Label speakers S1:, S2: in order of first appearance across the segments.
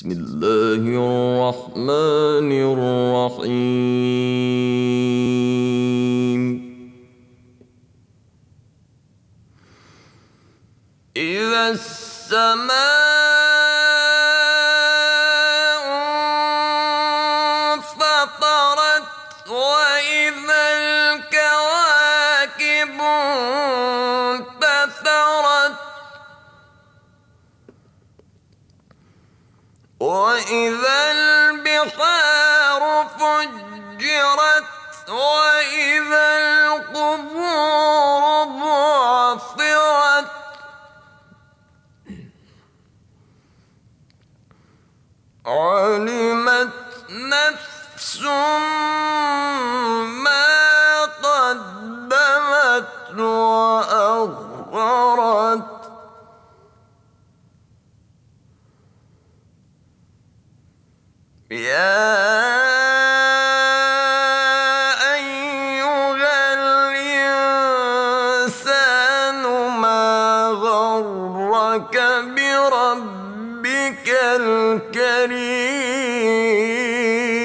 S1: بسم الله الرحمن الرحيم. إذا السماء انفطرت وإذا الكواكب انتثرت وإذا البحار فجرت وإذا القبور بعثرت علمت نفس ما قدمت وأخرت يا أيها الإنسان ما غرك بربك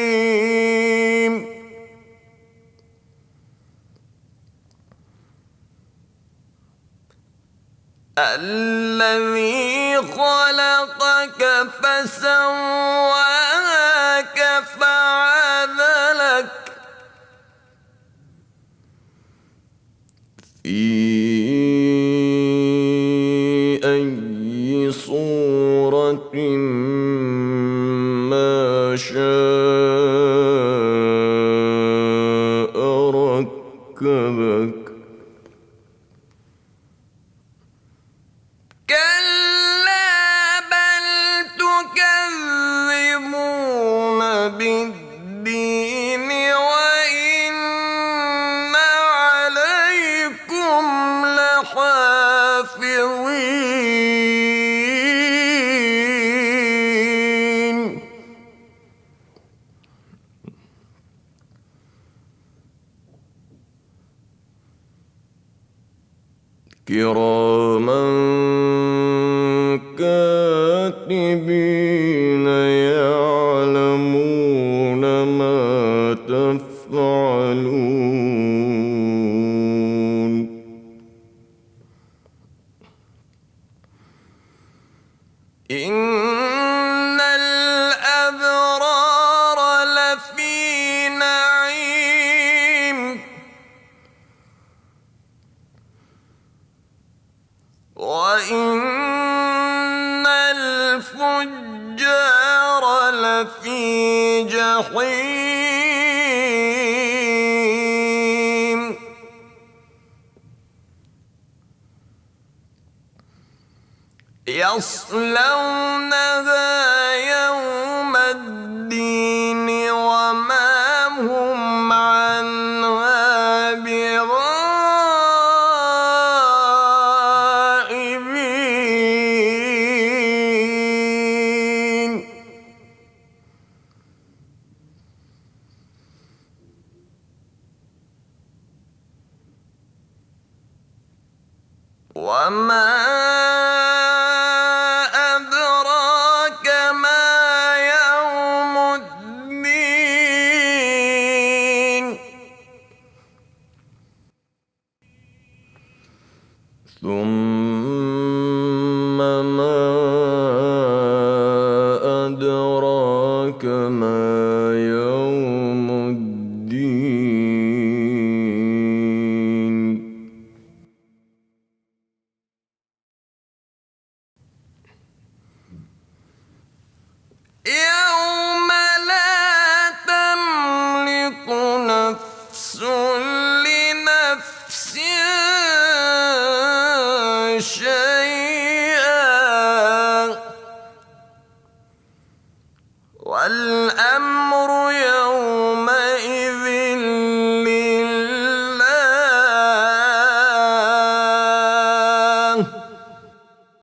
S1: الكريم الذي خلقك فسواك فعدلك في أي صورة ما شاء ركبك كلا بل تكذبون بالدين وإن عليكم لحافظين كراما كاتبين يعلمون ما تفعلون إن الأبرار لفي نعيم وإن الفجار لفي جحيم يصلونها يوم الدين وما هم عنها بغائبين وما أدراك ما يوم الدين ثم ما أدراك ما يوم الدين يوم لا تملك نفس لنفس شيئا والأمر